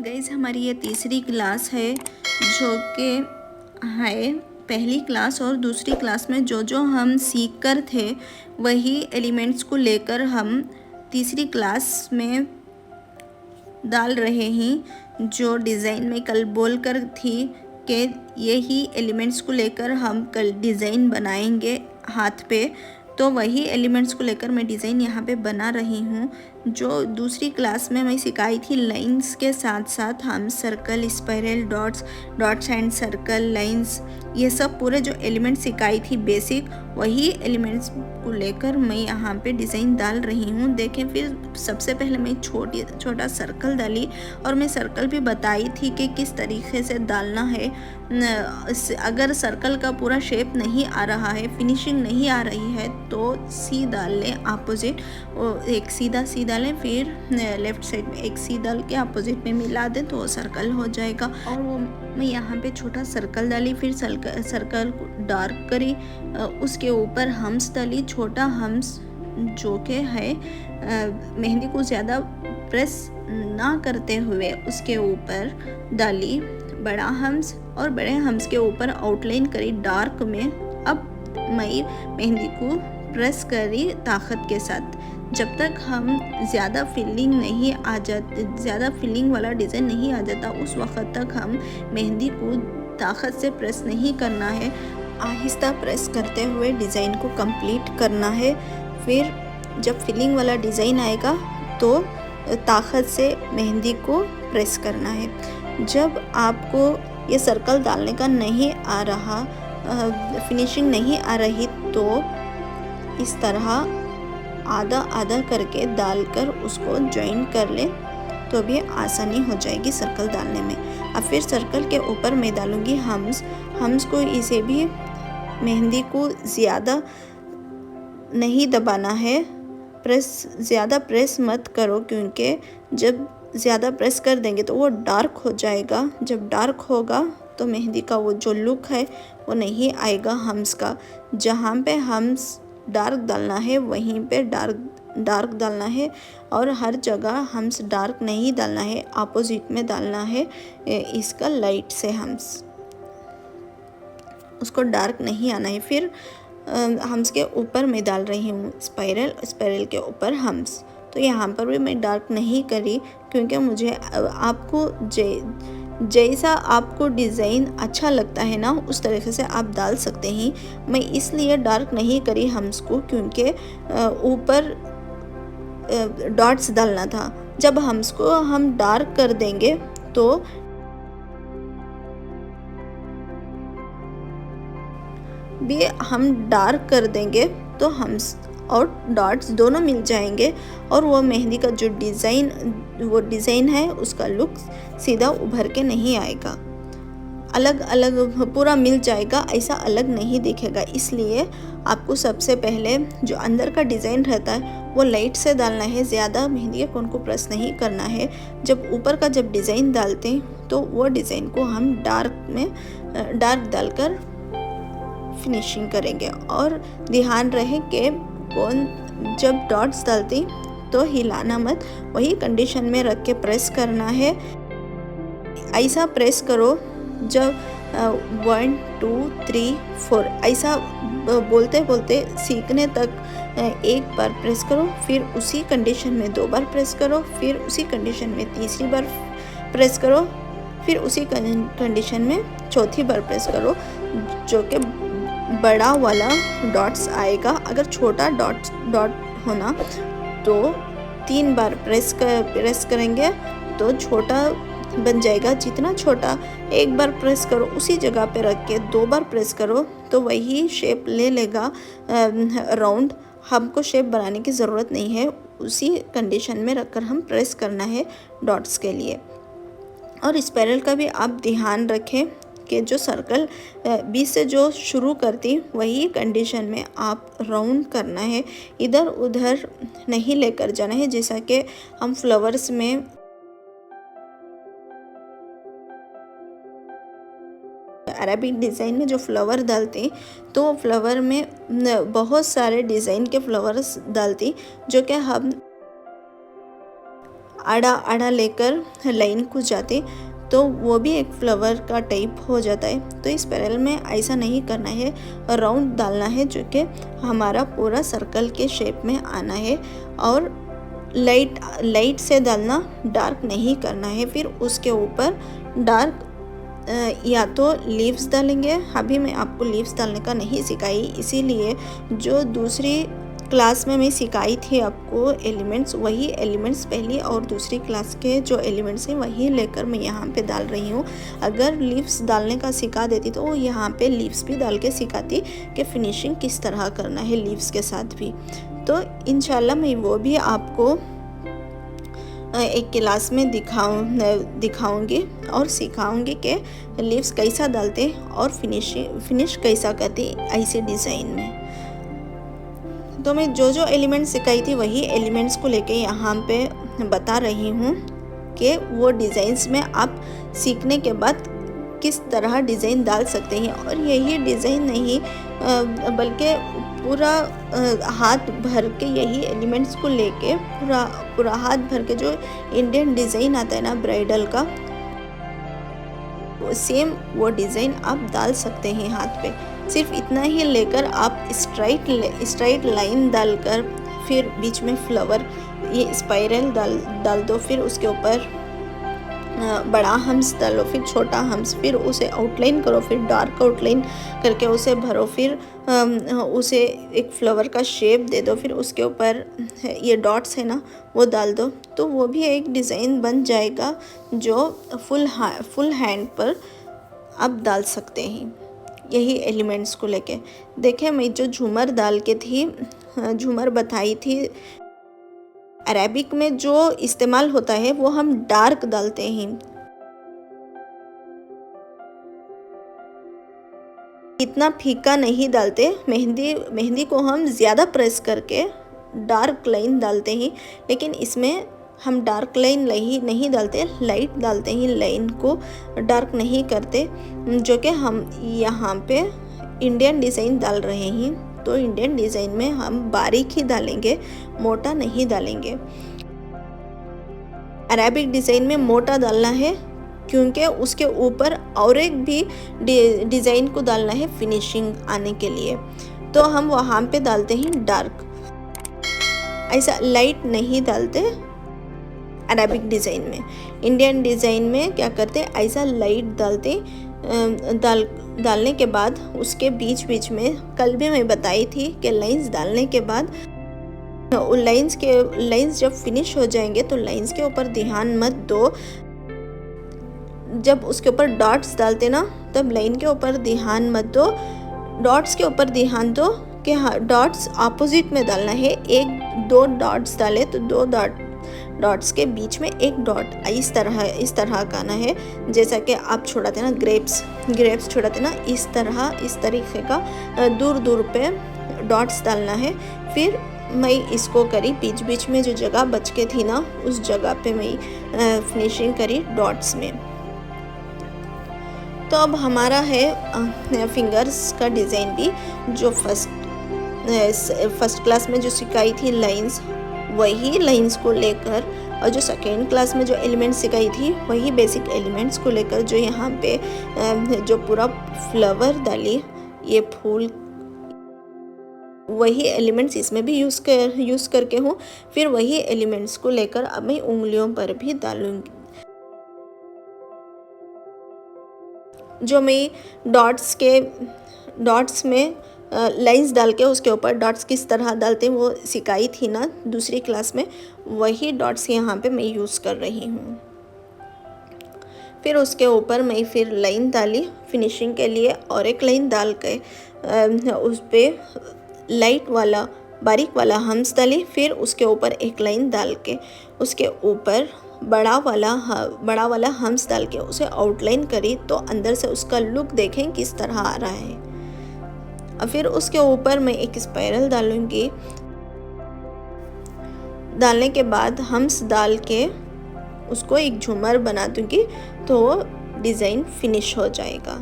Guys हमारी ये तीसरी क्लास है जो कि है पहली क्लास और दूसरी क्लास में जो हम सीख कर थे वही एलिमेंट्स को लेकर हम तीसरी क्लास में डाल रहे हैं। जो डिज़ाइन में कल बोल कर थी कि यही एलिमेंट्स को लेकर हम कल डिज़ाइन बनाएंगे हाथ पे, तो वही एलिमेंट्स को लेकर मैं डिज़ाइन यहाँ पे बना रही हूँ। जो दूसरी क्लास में मैं सिखाई थी लाइंस के साथ साथ हम circle, spiral, dots and circle, lines, ये सब पूरे जो एलिमेंट्स सिखाई थी बेसिक, वही एलिमेंट्स को लेकर मैं यहाँ पे डिज़ाइन डाल रही हूँ। देखें, फिर सबसे पहले मैं छोटा सर्कल डाली और मैं सर्कल भी बताई थी कि किस तरीके से डालना है। अगर सर्कल का पूरा शेप नहीं आ रहा है, फिनिशिंग नहीं आ रही है, तो सी डाल लें अपोजिट, एक सीधा सी डालें, फिर लेफ़्ट साइड में एक सी डाल के अपोजिट में मिला दें तो वो सर्कल हो जाएगा। और वो मैं यहाँ पे छोटा सर्कल डाली, फिर सर्कल को डार्क करी, उसके ऊपर हम्स डाली, छोटा हम्स जो कि है मेहंदी को ज़्यादा प्रेस ना करते हुए उसके ऊपर डाली बड़ा हम्स, और बड़े हम्स के ऊपर आउटलाइन करी डार्क में। अब मैं मेहंदी को प्रेस करी ताकत के साथ, जब तक हम ज़्यादा फीलिंग वाला डिज़ाइन नहीं आ जाता उस वक्त तक हम मेहंदी को ताकत से प्रेस नहीं करना है, आहिस्ता प्रेस करते हुए डिज़ाइन को कंप्लीट करना है। फिर जब फिलिंग वाला डिज़ाइन आएगा तो ताकत से मेहंदी को प्रेस करना है। जब आपको ये सर्कल डालने का नहीं आ रहा, फिनिशिंग नहीं आ रही, तो इस तरह आधा आधा करके डालकर उसको जॉइन कर ले तो भी आसानी हो जाएगी सर्कल डालने में। अब फिर सर्कल के ऊपर मैं डालूँगी हम्स को, इसे भी मेहंदी को ज़्यादा नहीं दबाना है, ज़्यादा प्रेस मत करो, क्योंकि जब ज़्यादा प्रेस कर देंगे तो वो डार्क हो जाएगा। जब डार्क होगा तो मेहंदी का वो जो लुक है वो नहीं आएगा हम्स का। जहाँ पे हम्स डार्क डालना है वहीं पे डार्क डालना है, और हर जगह हम्स डार्क नहीं डालना है, अपोजिट में डालना है इसका लाइट से हम्स, उसको डार्क नहीं आना है। फिर हम्स के ऊपर मैं डाल रही हूँ स्पाइरल के ऊपर हम्स, तो यहाँ पर भी मैं डार्क नहीं करी, क्योंकि मुझे आपको जैसा आपको डिज़ाइन अच्छा लगता है ना उस तरीके से आप डाल सकते हैं। मैं इसलिए डार्क नहीं करी हम्स को, क्योंकि ऊपर डॉट्स डालना था। जब हम्स को हम डार्क कर देंगे तो भी हम डार्क कर देंगे तो हम्स और डॉट्स दोनों मिल जाएंगे, और वो मेहंदी का जो डिज़ाइन है उसका लुक सीधा उभर के नहीं आएगा, अलग अलग पूरा मिल जाएगा, ऐसा अलग नहीं दिखेगा। इसलिए आपको सबसे पहले जो अंदर का डिज़ाइन रहता है वो लाइट से डालना है, ज़्यादा मेहंदी के कोन को प्रेस नहीं करना है। जब ऊपर का डिज़ाइन डालते हैं तो वो डिज़ाइन को हम डार्क डालकर फिनिशिंग करेंगे। और ध्यान रहे कि जब डॉट्स डालते तो हिलाना मत, वही कंडीशन में रख के प्रेस करना है। ऐसा प्रेस करो जब 1 2 3 4 ऐसा बोलते बोलते सीखने तक एक बार प्रेस करो, फिर उसी कंडीशन में 2 बार प्रेस करो, फिर उसी कंडीशन में तीसरी बार प्रेस करो, फिर उसी कंडीशन में चौथी बार प्रेस करो, जो कि बड़ा वाला डॉट्स आएगा। अगर छोटा डॉट होना तो 3 बार प्रेस करेंगे तो छोटा बन जाएगा। जितना छोटा एक बार प्रेस करो उसी जगह पे रख के 2 बार प्रेस करो तो वही शेप ले लेगा राउंड। हमको शेप बनाने की ज़रूरत नहीं है, उसी कंडीशन में रखकर हम प्रेस करना है डॉट्स के लिए। और स्पाइरल का भी आप ध्यान रखें कि जो सर्कल बीच से जो शुरू करती वही कंडीशन में आप राउंड करना है, इधर उधर नहीं लेकर जाना है। जैसा कि हम फ्लावर्स में अरेबिक डिज़ाइन में जो फ्लावर डालते तो फ्लावर में बहुत सारे डिज़ाइन के फ्लावर्स डालती, जो कि हम आड़ा आड़ा लेकर लाइन को जाते तो वो भी एक फ्लावर का टाइप हो जाता है। तो इस पैरेलल में ऐसा नहीं करना है, राउंड डालना है जो कि हमारा पूरा सर्कल के शेप में आना है। और लाइट से डालना, डार्क नहीं करना है। फिर उसके ऊपर डार्क या तो लीव्स डालेंगे। अभी मैं आपको लीव्स डालने का नहीं सिखाई, इसीलिए जो दूसरी क्लास में मैं सिखाई थी आपको एलिमेंट्स, वही एलिमेंट्स पहली और दूसरी क्लास के जो एलिमेंट्स हैं वही लेकर मैं यहाँ पे डाल रही हूँ। अगर लीव्स डालने का सिखा देती तो यहाँ पे लीव्स भी डाल के सिखाती कि फिनिशिंग किस तरह करना है लीव्स के साथ भी। तो इंशाल्लाह मैं वो भी आपको एक क्लास में दिखाऊंगी और सिखाऊंगी कि लीव्स कैसा डालते और फिनिश कैसा करते ऐसे डिज़ाइन में। तो मैं जो एलिमेंट्स सिखाई थी वही एलिमेंट्स को लेके यहाँ पे बता रही हूँ कि वो डिज़ाइंस में आप सीखने के बाद किस तरह डिज़ाइन डाल सकते हैं। और यही डिज़ाइन नहीं बल्कि पूरा हाथ भर के यही एलिमेंट्स को लेके पूरा हाथ भर के जो इंडियन डिज़ाइन आता है ना ब्राइडल का, सेम वो डिज़ाइन आप डाल सकते हैं हाथ पे। सिर्फ इतना ही लेकर आप स्ट्राइट लाइन डालकर फिर बीच में फ्लावर ये स्पाइरल डाल दो। फिर उसके ऊपर बड़ा हम्स डालो, फिर छोटा हम्स, फिर उसे आउटलाइन करो, फिर डार्क आउटलाइन करके उसे भरो, फिर उसे एक फ्लावर का शेप दे दो। फिर उसके ऊपर ये डॉट्स है ना वो डाल दो, तो वो भी एक डिज़ाइन बन जाएगा जो फुल हैंड पर आप डाल सकते हैं यही एलिमेंट्स को लेके। देखें मैं जो झूमर डाल के थी, झूमर बताई थी, अरेबिक में जो इस्तेमाल होता है वो हम डार्क डालते हैं, इतना फीका नहीं डालते। मेहंदी को हम ज़्यादा प्रेस करके डार्क लाइन डालते हैं, लेकिन इसमें हम डार्क लाइन नहीं डालते, लाइट डालते हैं, लाइन को डार्क नहीं करते। जो कि हम यहाँ पे इंडियन डिज़ाइन डाल रहे हैं, तो इंडियन डिज़ाइन में हम बारीक ही डालेंगे, मोटा नहीं डालेंगे। अरेबिक डिज़ाइन में मोटा डालना है क्योंकि उसके ऊपर और एक भी डिज़ाइन को डालना है फिनिशिंग आने के लिए, तो हम वहाँ पे डालते हैं डार्क, ऐसा लाइट नहीं डालते अरेबिक डिज़ाइन में। इंडियन डिज़ाइन में क्या करते, ऐसा लाइट डालते। डालने के बाद उसके बीच में कल भी मैं बताई थी कि लाइंस डालने के बाद लाइंस जब फिनिश हो जाएंगे तो लाइंस के ऊपर ध्यान मत दो। जब उसके ऊपर डॉट्स डालते ना तब लाइन के ऊपर ध्यान मत दो, डॉट्स के ऊपर ध्यान दो कि हाँ डॉट्स ऑपोजिट में डालना है। एक दो डॉट्स डाले तो दो डॉट्स के बीच में एक डॉट इस तरह का आना है, जैसा कि आप छोड़ाते ना ग्रेप्स छोड़ाते ना, इस तरीके का दूर पे डॉट्स डालना है। फिर मैं इसको करी बीच में जो जगह बच के थी ना उस जगह पे मैं फिनिशिंग करी डॉट्स में। तो अब हमारा है फिंगर्स का डिज़ाइन भी, जो फर्स्ट क्लास में जो सिखाई थी लाइंस, वही लाइंस को लेकर, और जो सेकेंड क्लास में जो एलिमेंट्स सिखाई थी वही बेसिक एलिमेंट्स को लेकर, जो यहाँ पे जो पूरा फ्लावर डाली, ये फूल, वही एलिमेंट्स इसमें भी यूज़ करके हूँ। फिर वही एलिमेंट्स को लेकर अब मैं उंगलियों पर भी डालूंगी। जो मैं डॉट्स में लाइंस डाल के उसके ऊपर डॉट्स किस तरह डालते हैं वो सिखाई थी ना दूसरी क्लास में, वही डॉट्स यहाँ पे मैं यूज़ कर रही हूँ। फिर उसके ऊपर मैं फिर लाइन डाली फिनिशिंग के लिए, और एक लाइन डाल के उस पर लाइट वाला बारीक वाला हम्स डाली। फिर उसके ऊपर एक लाइन डाल के उसके ऊपर बड़ा वाला हम्स डाल के उसे आउटलाइन करी, तो अंदर से उसका लुक देखें किस तरह आ रहा है। और फिर उसके ऊपर मैं एक स्पाइरल डालूंगी। डालने के बाद हम्स डाल के उसको एक झूमर बना दूंगी, तो डिज़ाइन फिनिश हो जाएगा।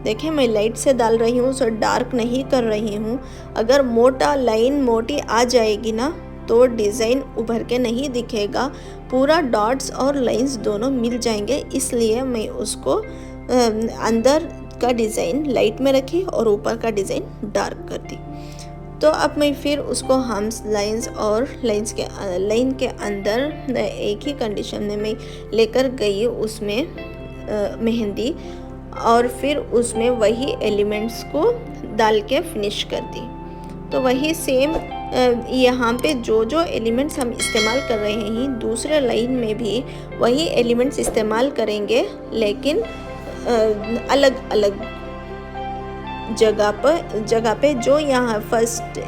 देखिए मैं लाइट से डाल रही हूँ, सो डार्क नहीं कर रही हूँ। अगर मोटी आ जाएगी ना तो डिज़ाइन उभर के नहीं दिखेगा, पूरा डॉट्स और लाइंस दोनों मिल जाएंगे। इसलिए मैं उसको अंदर का डिज़ाइन लाइट में रखी और ऊपर का डिज़ाइन डार्क कर दी। तो अब मैं फिर उसको हम लाइंस और लाइन के अंदर एक ही कंडीशन में मैं लेकर गई उसमें मेहंदी, और फिर उसमें वही एलिमेंट्स को डाल के फिनिश कर दी। तो वही सेम यहाँ पे जो जो एलिमेंट्स हम इस्तेमाल कर रहे हैं दूसरे लाइन में भी वही एलिमेंट्स इस्तेमाल करेंगे, लेकिन अलग अलग जगह पे जो यहाँ फर्स्ट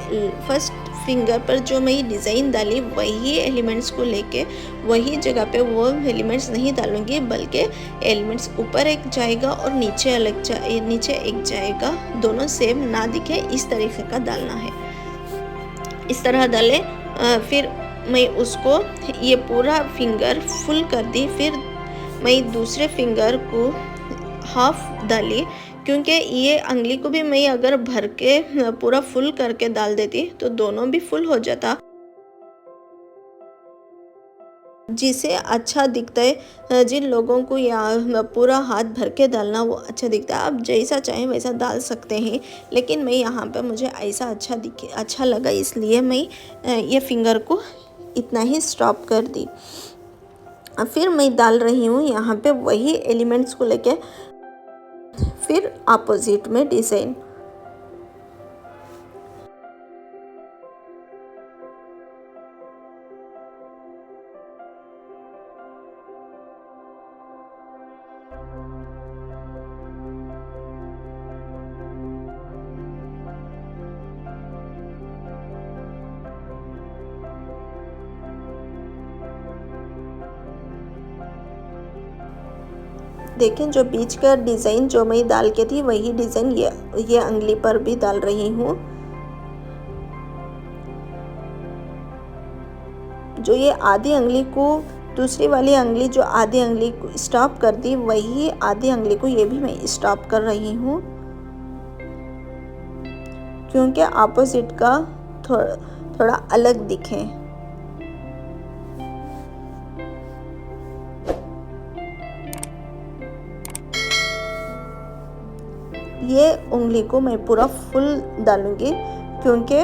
फिंगर पर जो मैं डिज़ाइन डाली वही एलिमेंट्स को लेके वही जगह पे वो एलिमेंट्स नहीं डालूंगी, बल्कि एलिमेंट्स ऊपर एक जाएगा और नीचे एक जाएगा, दोनों सेम ना दिखे इस तरीके का डालना है। इस तरह डाले। फिर मैं उसको ये पूरा फिंगर फुल कर दी। फिर मैं दूसरे फिंगर को हाफ डाली, क्योंकि ये अंगली को भी मैं अगर भर के पूरा फुल करके डाल देती तो दोनों भी फुल हो जाता, जिसे अच्छा दिखता है। जिन लोगों को यहाँ पूरा हाथ भर के डालना वो अच्छा दिखता है, आप जैसा चाहें वैसा डाल सकते हैं, लेकिन मैं यहाँ पे मुझे ऐसा अच्छा लगा, इसलिए मैं ये फिंगर को इतना ही स्टॉप कर दी। फिर मैं डाल रही हूँ यहाँ पे वही एलिमेंट्स को लेके फिर अपोजिट में डिज़ाइन। देखें जो बीच का डिज़ाइन जो मैं डाल के थी वही डिज़ाइन ये अंगली पर भी डाल रही हूँ। जो ये आधी अंगली को दूसरी वाली अंगली जो आधी अंगली को स्टॉप कर दी वही आधी अंगली को ये भी मैं स्टॉप कर रही हूँ, क्योंकि अपोजिट का थोड़ा अलग दिखे। ये उंगली को मैं पूरा फुल डालूंगी, क्योंकि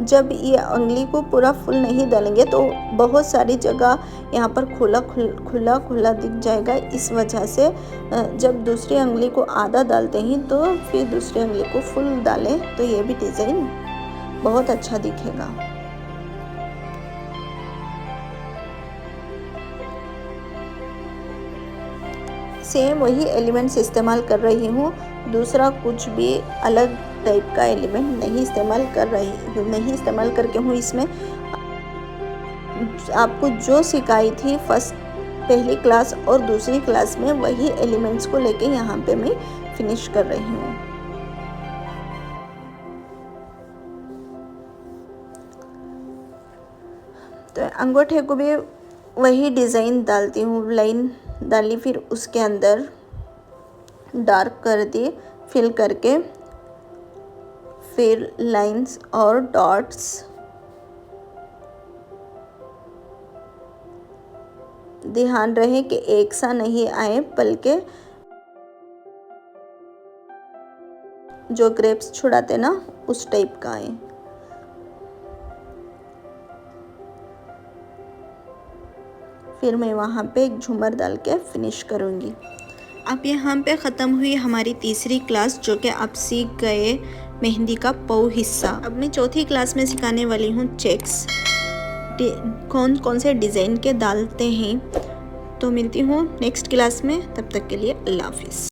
जब ये उंगली को पूरा फुल नहीं डालेंगे तो बहुत सारी जगह यहाँ पर खुला दिख जाएगा। इस वजह से जब दूसरी उंगली को आधा डालते हैं तो फिर दूसरी उंगली को फुल डालें तो ये भी डिज़ाइन बहुत अच्छा दिखेगा। सेम वही एलिमेंट्स इस्तेमाल कर रही हूँ, दूसरा कुछ भी अलग टाइप का एलिमेंट नहीं इस्तेमाल करके हूँ। इसमें आपको जो सिखाई थी पहली क्लास और दूसरी क्लास में वही एलिमेंट्स को लेके यहाँ पे मैं फिनिश कर रही हूँ। तो अंगूठे को भी वही डिज़ाइन डालती हूँ, लाइन डाली फिर उसके अंदर डार्क कर दी फिल करके, फिर लाइंस और डॉट्स ध्यान रहे कि एक सा नहीं आए, बल्कि जो ग्रेप्स छुड़ाते ना उस टाइप का आए। फिर मैं वहाँ पे एक झूमर डाल के फिनिश करूँगी। अब यहाँ पे ख़त्म हुई हमारी तीसरी क्लास, जो कि आप सीख गए मेहंदी का पौ हिस्सा। अब मैं चौथी क्लास में सिखाने वाली हूँ चेक्स, कौन से डिज़ाइन के डालते हैं। तो मिलती हूँ नेक्स्ट क्लास में, तब तक के लिए अल्लाह हाफिज़।